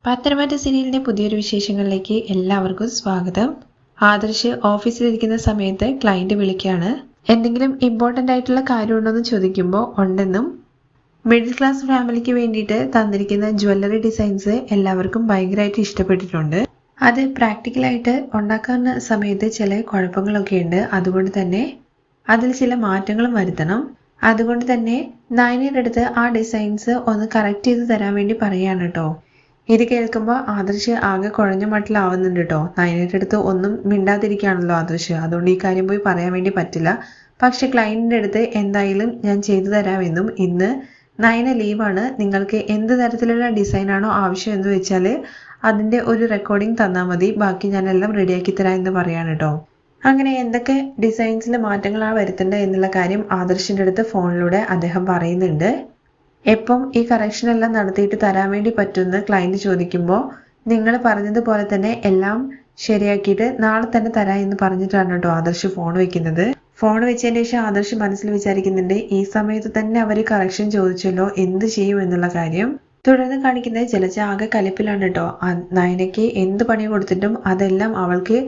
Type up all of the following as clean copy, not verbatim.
പത്തനംതിട്ട സീരിയലിന്റെ പുതിയൊരു വിശേഷങ്ങളിലേക്ക് എല്ലാവർക്കും സ്വാഗതം. ആദർശ് ഓഫീസിലിരിക്കുന്ന സമയത്ത് ക്ലയന്റ് വിളിക്കുകയാണ്. എന്തെങ്കിലും ഇമ്പോർട്ടൻ്റ് ആയിട്ടുള്ള കാര്യമുണ്ടോയെന്ന് ചോദിക്കുമ്പോൾ ഉണ്ടെന്നും മിഡിൽ ക്ലാസ് ഫാമിലിക്ക് വേണ്ടിയിട്ട് തന്നിരിക്കുന്ന ജ്വല്ലറി ഡിസൈൻസ് എല്ലാവർക്കും ഭയങ്കരമായിട്ട് ഇഷ്ടപ്പെട്ടിട്ടുണ്ട്. അത് പ്രാക്ടിക്കലായിട്ട് ഉണ്ടാക്കുന്ന സമയത്ത് ചില കുഴപ്പങ്ങളൊക്കെ ഉണ്ട്. അതുകൊണ്ട് തന്നെ അതിൽ ചില മാറ്റങ്ങളും വരുത്തണം. അതുകൊണ്ട് തന്നെ നയനയുടെ അടുത്ത് ആ ഡിസൈൻസ് ഒന്ന് കറക്റ്റ് ചെയ്ത് തരാൻ വേണ്ടി പറയുകയാണ് കേട്ടോ. ഇത് കേൾക്കുമ്പോൾ ആദർശ് ആകെ കുഴഞ്ഞ മട്ടിലാവുന്നുണ്ട് കേട്ടോ. നയനയുടെ അടുത്ത് ഒന്നും മിണ്ടാതിരിക്കുകയാണല്ലോ ആദർശ്. അതുകൊണ്ട് ഈ കാര്യം പോയി പറയാൻ വേണ്ടി പറ്റില്ല. പക്ഷെ ക്ലയൻറ്റിൻ്റെ അടുത്ത് എന്തായാലും ഞാൻ ചെയ്തു തരാമെന്നും ഇന്ന് നയന ലീവാണ്, നിങ്ങൾക്ക് എന്ത് തരത്തിലുള്ള ഡിസൈനാണോ ആവശ്യം എന്ന് വെച്ചാൽ അതിൻ്റെ ഒരു റെക്കോർഡിംഗ് തന്നാൽ മതി, ബാക്കി ഞാനെല്ലാം റെഡിയാക്കി തരാം എന്ന് പറയാണ് കേട്ടോ. അങ്ങനെ എന്തൊക്കെ ഡിസൈൻസിൽ മാറ്റങ്ങളാണ് വരുത്തേണ്ടത് എന്നുള്ള കാര്യം ആദർശിൻ്റെ അടുത്ത് ഫോണിലൂടെ അദ്ദേഹം പറയുന്നുണ്ട്. എപ്പം ഈ കറക്ഷൻ എല്ലാം നടത്തിയിട്ട് തരാൻ വേണ്ടി പറ്റുമെന്ന് ക്ലയൻറ്റ് ചോദിക്കുമ്പോൾ നിങ്ങൾ പറഞ്ഞതുപോലെ തന്നെ എല്ലാം ശരിയാക്കിയിട്ട് നാളെ തന്നെ തരാം എന്ന് പറഞ്ഞിട്ടാണ് കേട്ടോ ആദർശ് ഫോൺ വെക്കുന്നത്. ഫോൺ വെച്ചതിന് ശേഷം ആദർശ് മനസ്സിൽ വിചാരിക്കുന്നുണ്ട്, ഈ സമയത്ത് തന്നെ അവർ കറക്ഷൻ ചോദിച്ചല്ലോ, എന്ത് ചെയ്യും എന്നുള്ള കാര്യം. തുടർന്ന് കാണിക്കുന്നത് ജലജ ആകെ കലിപ്പിലാണ് കേട്ടോ. നയനയ്ക്ക് എന്ത് പണി കൊടുത്തിട്ടും അതെല്ലാം അവൾക്ക്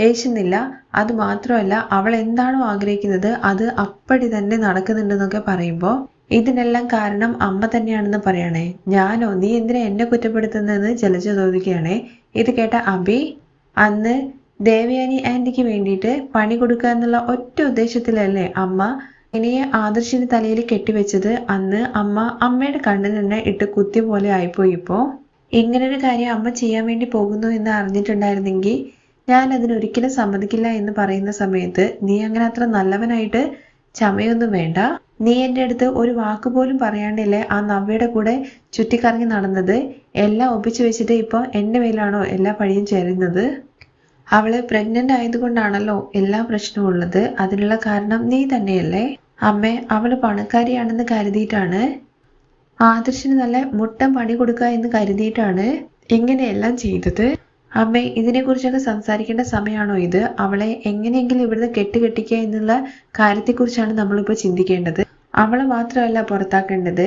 ഏശുന്നില്ല. അത് മാത്രമല്ല, അവൾ എന്താണോ ആഗ്രഹിക്കുന്നത് അത് അപ്പടി തന്നെ നടക്കുന്നുണ്ടെന്നൊക്കെ പറയുമ്പോൾ ഇതിനെല്ലാം കാരണം അമ്മ തന്നെയാണെന്ന് പറയണേ. ഞാനോ? നീ എന്തിനാ എന്നെ കുറ്റപ്പെടുത്തുന്നതെന്ന് ജലജ ചോദിക്കുകയാണേ. ഇത് കേട്ട അഭി, അന്ന് ദേവയാനി ആൻറ്റിക്ക് വേണ്ടിയിട്ട് പണി കൊടുക്കുക എന്നുള്ള ഒറ്റ ഉദ്ദേശത്തിലല്ലേ അമ്മ ഇനിയെ ആദർശിന്റെ തലയിൽ കെട്ടിവെച്ചത്. അന്ന് അമ്മയുടെ കണ്ണിൽ തന്നെ ഇട്ട് കുത്തി പോലെ ആയിപ്പോയി. ഇപ്പോൾ ഇങ്ങനൊരു കാര്യം അമ്മ ചെയ്യാൻ വേണ്ടി പോകുന്നു എന്ന് അറിഞ്ഞിട്ടുണ്ടായിരുന്നെങ്കിൽ ഞാൻ അതിനൊരിക്കലും സമ്മതിക്കില്ല എന്ന് പറയുന്ന സമയത്ത് നീ അങ്ങനെ അത്ര നല്ലവനായിട്ട് ചമയൊന്നും വേണ്ട. നീ എൻ്റെ അടുത്ത് ഒരു വാക്ക് പോലും പറയാണ്ടില്ലേ ആ നവ്യയുടെ കൂടെ ചുറ്റിക്കറങ്ങി നടന്നത്. എല്ലാം ഒപ്പിച്ചു വെച്ചിട്ട് ഇപ്പോൾ എൻ്റെ മേലാണോ എല്ലാ പഴിയും ചേരുന്നത്? അവള് പ്രഗ്നൻ്റ് ആയതുകൊണ്ടാണല്ലോ എല്ലാ പ്രശ്നവും ഉള്ളത്. അതിനുള്ള കാരണം നീ തന്നെയല്ലേ അമ്മേ. അവള് പണക്കാരിയാണെന്ന് കരുതിയിട്ടാണ്, ആദർശിന് നല്ല മുട്ടം പണി കൊടുക്കുക എന്ന് കരുതിയിട്ടാണ് ഇങ്ങനെയെല്ലാം ചെയ്തത്. അമ്മേ, ഇതിനെക്കുറിച്ചൊക്കെ സംസാരിക്കേണ്ട സമയമാണോ ഇത്? അവളെ എങ്ങനെയെങ്കിലും ഇവിടുന്ന് കെട്ടിക്കുക എന്നുള്ള കാര്യത്തെക്കുറിച്ചാണ് നമ്മളിപ്പോൾ ചിന്തിക്കേണ്ടത്. അവളെ മാത്രമല്ല പുറത്താക്കേണ്ടത്,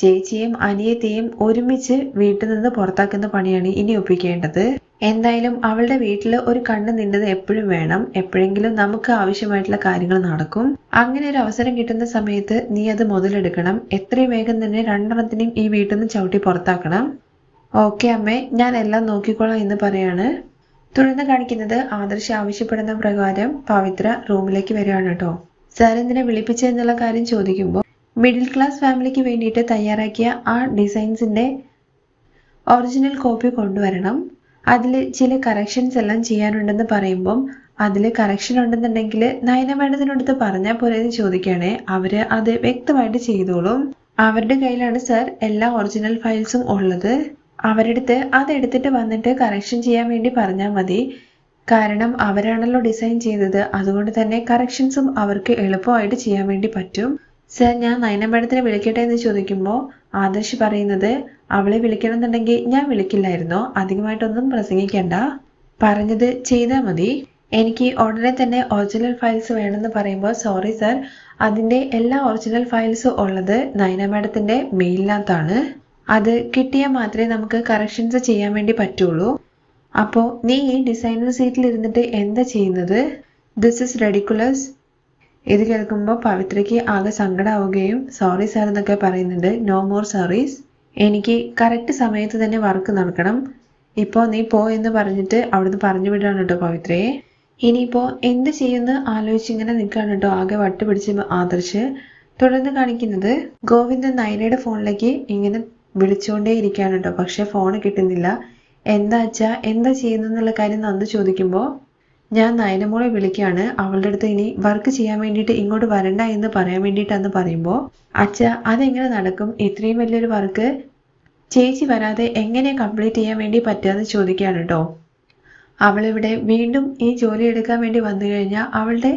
ചേച്ചിയും അനിയത്തെയും ഒരുമിച്ച് വീട്ടിൽ നിന്ന് പുറത്താക്കുന്ന പണിയാണ് ഇനി ഒപ്പിക്കേണ്ടത്. എന്തായാലും അവളുടെ വീട്ടിൽ ഒരു കണ്ണ് നിന്നത് എപ്പോഴും വേണം. എപ്പോഴെങ്കിലും നമുക്ക് ആവശ്യമായിട്ടുള്ള കാര്യങ്ങൾ നടക്കും. അങ്ങനെ ഒരു അവസരം കിട്ടുന്ന സമയത്ത് നീ അത് മുതലെടുക്കണം. എത്രയും വേഗം തന്നെ രണ്ടെണ്ണത്തിനെയും ഈ വീട്ടിൽ നിന്ന് ചവിട്ടി പുറത്താക്കണം. ഓക്കെ അമ്മേ, ഞാൻ എല്ലാം നോക്കിക്കോളാം എന്ന് പറയാണ്. തുടർന്ന് കാണിക്കുന്നത് ആദർശ് ആവശ്യപ്പെടുന്ന പ്രകാരം പവിത്ര റൂമിലേക്ക് വരികയാണ് കേട്ടോ. സാർ എന്തിനെ വിളിപ്പിച്ചെന്നുള്ള കാര്യം ചോദിക്കുമ്പോൾ മിഡിൽ ക്ലാസ് ഫാമിലിക്ക് വേണ്ടിയിട്ട് തയ്യാറാക്കിയ ആ ഡിസൈൻസിൻ്റെ ഒറിജിനൽ കോപ്പി കൊണ്ടുവരണം. അതിൽ ചില കറക്ഷൻസ് എല്ലാം ചെയ്യാനുണ്ടെന്ന് പറയുമ്പം അതിൽ കറക്ഷൻ ഉണ്ടെന്നുണ്ടെങ്കിൽ നയന മേഡത്തിനടുത്ത് പറഞ്ഞാൽ പോലെ എന്ന് ചോദിക്കുകയാണെ. അവർ അത് വ്യക്തമായിട്ട് ചെയ്തോളും. അവരുടെ കയ്യിലാണ് സാർ എല്ലാ ഒറിജിനൽ ഫയൽസും ഉള്ളത്. അവരെടുത്ത് അതെടുത്തിട്ട് വന്നിട്ട് കറക്ഷൻ ചെയ്യാൻ വേണ്ടി പറഞ്ഞാൽ മതി. കാരണം അവരാണല്ലോ ഡിസൈൻ ചെയ്തത്. അതുകൊണ്ട് തന്നെ കറക്ഷൻസും അവർക്ക് എളുപ്പമായിട്ട് ചെയ്യാൻ വേണ്ടി പറ്റും. സർ, ഞാൻ നയന മേഡത്തിനെ വിളിക്കട്ടെ എന്ന് ചോദിക്കുമ്പോൾ ആദർശ് പറയുന്നത്, അവളെ വിളിക്കണമെന്നുണ്ടെങ്കിൽ ഞാൻ വിളിക്കില്ലായിരുന്നോ? അധികമായിട്ടൊന്നും പ്രസംഗിക്കണ്ട, പറഞ്ഞത് ചെയ്താൽ മതി. എനിക്ക് ഉടനെ തന്നെ ഒറിജിനൽ ഫയൽസ് വേണമെന്ന് പറയുമ്പോൾ സോറി സർ, അതിൻ്റെ എല്ലാ ഒറിജിനൽ ഫയൽസ് ഉള്ളത് നയന മേഡത്തിൻ്റെ മെയിലിനകത്താണ്. അത് കിട്ടിയാൽ മാത്രമേ നമുക്ക് കറക്ഷൻസ് ചെയ്യാൻ വേണ്ടി പറ്റുള്ളൂ. അപ്പോൾ നീ ഈ ഡിസൈനർ സീറ്റിൽ ഇരുന്നിട്ട് എന്താ ചെയ്യുന്നത്? This is ridiculous. ഇത് കേൾക്കുമ്പോൾ പവിത്രയ്ക്ക് ആകെ സങ്കടമാവുകയും സോറി സാർ എന്നൊക്കെ പറയുന്നുണ്ട്. നോ മോർ സോറീസ്, എനിക്ക് കറക്റ്റ് സമയത്ത് തന്നെ വർക്ക് നടക്കണം. ഇപ്പോൾ നീ പോ എന്ന് പറഞ്ഞിട്ട് അവിടുന്ന് പറഞ്ഞു വിടാണ് കേട്ടോ പവിത്രയെ. ഇനിയിപ്പോൾ എന്ത് ചെയ്യുമെന്ന് ആലോചിച്ചിങ്ങനെ നിൽക്കുകയാണ് കേട്ടോ ആകെ വട്ടുപിടിച്ച് ആദർശ്. തുടർന്ന് കാണിക്കുന്നത് ഗോവിന്ദൻ നയനയുടെ ഫോണിലേക്ക് ഇങ്ങനെ വിളിച്ചുകൊണ്ടേ ഇരിക്കുകയാണ് കേട്ടോ. പക്ഷെ ഫോൺ കിട്ടുന്നില്ല. എന്താ ചെയ്യുന്നെന്നുള്ള കാര്യം നന്ദു ചോദിക്കുമ്പോൾ ഞാൻ നയനമോളെ വിളിക്കുകയാണ്, അവളുടെ അടുത്ത് ഇനി വർക്ക് ചെയ്യാൻ വേണ്ടിയിട്ട് ഇങ്ങോട്ട് വരണ്ട എന്ന് പറയാൻ വേണ്ടിയിട്ടാന്ന് പറയുമ്പോൾ അതെങ്ങനെ നടക്കും? ഇത്രയും വലിയൊരു വർക്ക് ചേച്ചി വരാതെ എങ്ങനെ കംപ്ലീറ്റ് ചെയ്യാൻ വേണ്ടി പറ്റുകയെന്ന് ചോദിക്കുകയാണ് കേട്ടോ. അവളിവിടെ വീണ്ടും ഈ ജോലി എടുക്കാൻ വേണ്ടി വന്നു കഴിഞ്ഞാൽ അവളുടെ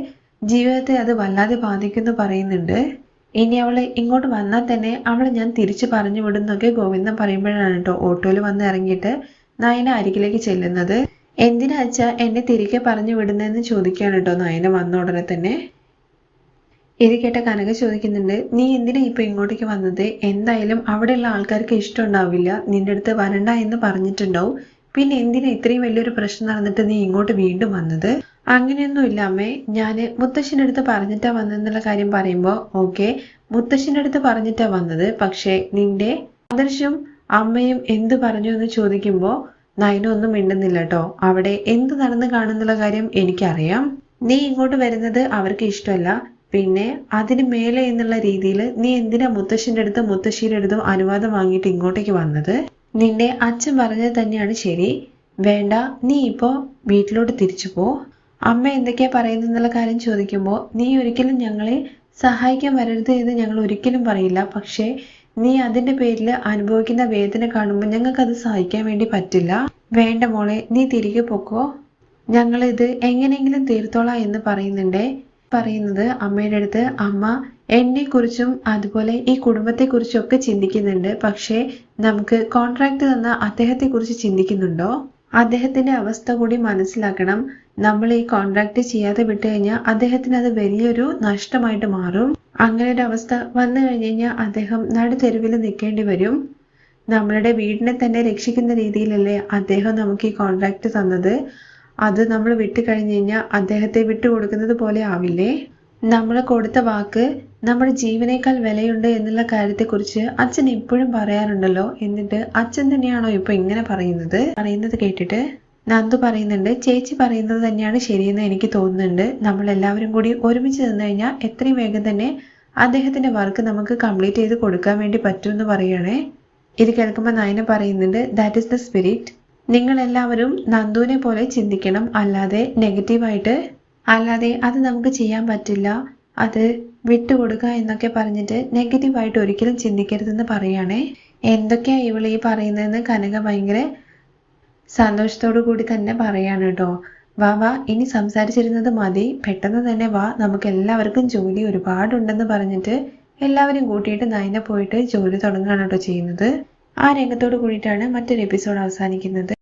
ജീവിതത്തെ അത് വല്ലാതെ ബാധിക്കുമെന്ന് പറയുന്നുണ്ട്. ഇനി അവളെ ഇങ്ങോട്ട് വന്നാൽ തന്നെ അവളെ ഞാൻ തിരിച്ചു പറഞ്ഞു വിടുന്നൊക്കെ ഗോവിന്ദൻ പറയുമ്പോഴാണ് കേട്ടോ ഓട്ടോയിൽ വന്ന് ഇറങ്ങിയിട്ട് നയന അരികിലേക്ക് ചെല്ലുന്നത്. എന്തിനാ എന്നെ തിരികെ പറഞ്ഞു വിടുന്നതെന്ന് ചോദിക്കുകയാണ് കേട്ടോ നയന വന്ന ഉടനെ തന്നെ. ഇത് കേട്ട കനക ചോദിക്കുന്നുണ്ട്, നീ എന്തിനാ ഇപ്പൊ ഇങ്ങോട്ടേക്ക് വന്നത്? എന്തായാലും അവിടെയുള്ള ആൾക്കാർക്ക് ഇഷ്ടമുണ്ടാവില്ല, നിന്റെ അടുത്ത് വരണ്ട എന്ന് പറഞ്ഞിട്ടുണ്ടാവും. പിന്നെ എന്തിനാ ഇത്രയും വലിയൊരു പ്രശ്നം നടന്നിട്ട് നീ ഇങ്ങോട്ട് വീണ്ടും വന്നത്? അങ്ങനെയൊന്നും ഇല്ല അമ്മേ, ഞാന് മുത്തശ്ശൻ്റെ അടുത്ത് പറഞ്ഞിട്ടാ വന്നെന്നുള്ള കാര്യം പറയുമ്പോ ഓക്കെ, മുത്തശ്ശൻ്റെ അടുത്ത് പറഞ്ഞിട്ടാ വന്നത്. പക്ഷെ നിന്റെ ആദർശും അമ്മയും എന്ത് പറഞ്ഞു എന്ന് ചോദിക്കുമ്പോ നയന ഒന്നും മിണ്ടുന്നില്ല കേട്ടോ. അവിടെ എന്ത് നടന്നു കാണുന്നുള്ള കാര്യം എനിക്കറിയാം. നീ ഇങ്ങോട്ട് വരുന്നത് അവർക്ക് ഇഷ്ടമല്ല. പിന്നെ അതിന് മേലെ എന്നുള്ള രീതിയിൽ നീ എന്തിനാ മുത്തശ്ശൻ്റെ അടുത്തും മുത്തശ്ശിയുടെ അടുത്തും അനുവാദം വാങ്ങിയിട്ട് ഇങ്ങോട്ടേക്ക് വന്നത്? നിന്റെ അച്ഛൻ പറഞ്ഞത് തന്നെയാണ് ശരി. വേണ്ട, നീ ഇപ്പോ വീട്ടിലോട്ട് തിരിച്ചു പോ. അമ്മ എന്തൊക്കെയാ പറയുന്നുള്ള കാര്യം ചോദിക്കുമ്പോൾ നീ ഒരിക്കലും ഞങ്ങളെ സഹായിക്കാൻ വരരുത് എന്ന് ഞങ്ങൾ ഒരിക്കലും പറയില്ല. പക്ഷേ നീ അതിന്റെ പേരിൽ അനുഭവിക്കുന്ന വേദന കാണുമ്പോൾ ഞങ്ങൾക്കത് സഹിക്കാൻ വേണ്ടി പറ്റില്ല. വേണ്ട മോളെ, നീ തിരികെ പൊക്കോ, ഞങ്ങളിത് എങ്ങനെയെങ്കിലും തീർത്തോളാം എന്ന് പറയുന്നത് അമ്മയുടെ അടുത്ത് അമ്മ എന്നെ കുറിച്ചും അതുപോലെ ഈ കുടുംബത്തെ കുറിച്ചും ഒക്കെ ചിന്തിക്കുന്നുണ്ട്. പക്ഷേ നമുക്ക് കോൺട്രാക്ട് തന്ന അദ്ദേഹത്തെ കുറിച്ച് ചിന്തിക്കുന്നുണ്ടോ? അദ്ദേഹത്തിന്റെ അവസ്ഥ കൂടി മനസ്സിലാക്കണം. നമ്മൾ ഈ കോൺട്രാക്ട് ചെയ്യാതെ വിട്ടു കഴിഞ്ഞാൽ അദ്ദേഹത്തിന് അത് വലിയൊരു നഷ്ടമായിട്ട് മാറും. അങ്ങനെ ഒരു അവസ്ഥ വന്നു കഴിഞ്ഞു കഴിഞ്ഞാൽ അദ്ദേഹം നടുതെരുവിൽ നിൽക്കേണ്ടി വരും. നമ്മളുടെ വീടിനെ തന്നെ രക്ഷിക്കുന്ന രീതിയിലല്ലേ അദ്ദേഹം നമുക്ക് ഈ കോൺട്രാക്ട് തന്നത്. അത് നമ്മൾ വിട്ടു കഴിഞ്ഞു കഴിഞ്ഞാൽ അദ്ദേഹത്തെ വിട്ടുകൊടുക്കുന്നത് പോലെ ആവില്ലേ? നമ്മൾ കൊടുത്ത വാക്ക് നമ്മുടെ ജീവനേക്കാൾ വിലയുണ്ട് എന്നുള്ള കാര്യത്തെക്കുറിച്ച് അച്ഛൻ എപ്പോഴും പറയാറുണ്ടല്ലോ. എന്നിട്ട് അച്ഛൻ തന്നെയാണോ ഇപ്പൊ ഇങ്ങനെ പറയുന്നത് കേട്ടിട്ട് നന്ദു പറയുന്നുണ്ട്, ചേച്ചി പറയുന്നത് തന്നെയാണ് ശരിയെന്ന് എനിക്ക് തോന്നുന്നുണ്ട്. നമ്മൾ എല്ലാവരും കൂടി ഒരുമിച്ച് നിന്ന് കഴിഞ്ഞാൽ എത്രയും വേഗം തന്നെ അദ്ദേഹത്തിന്റെ വർക്ക് നമുക്ക് കംപ്ലീറ്റ് ചെയ്ത് കൊടുക്കാൻ വേണ്ടി പറ്റുമെന്ന് പറയണേ. ഇത് കേൾക്കുമ്പോൾ നയന പറയുന്നുണ്ട്, ദാറ്റ് ഈസ് ദ സ്പിരിറ്റ്. നിങ്ങൾ എല്ലാവരും നന്ദുവിനെ പോലെ ചിന്തിക്കണം, അല്ലാതെ നെഗറ്റീവായിട്ട്. അല്ലാതെ അത് നമുക്ക് ചെയ്യാൻ പറ്റില്ല, അത് വിട്ടുകൊടുക്കുക എന്നൊക്കെ പറഞ്ഞിട്ട് നെഗറ്റീവായിട്ട് ഒരിക്കലും ചിന്തിക്കരുതെന്ന് പറയുകയാണേ. എന്തൊക്കെയാ ഇവൾ ഈ പറയുന്നതെന്ന് കനക ഭയങ്കര സന്തോഷത്തോടു കൂടി തന്നെ പറയാണ് കേട്ടോ. വാ, ഇനി സംസാരിച്ചിരുന്നത് മതി, പെട്ടെന്ന് തന്നെ വാ, നമുക്ക് എല്ലാവർക്കും ജോലി ഒരുപാടുണ്ടെന്ന് പറഞ്ഞിട്ട് എല്ലാവരും കൂട്ടിയിട്ട് നയന പോയിട്ട് ജോലി തുടങ്ങുകയാണ് കേട്ടോ ചെയ്യുന്നത്. ആ രംഗത്തോട് കൂടിയിട്ടാണ് മറ്റൊരു എപ്പിസോഡ് അവസാനിക്കുന്നത്.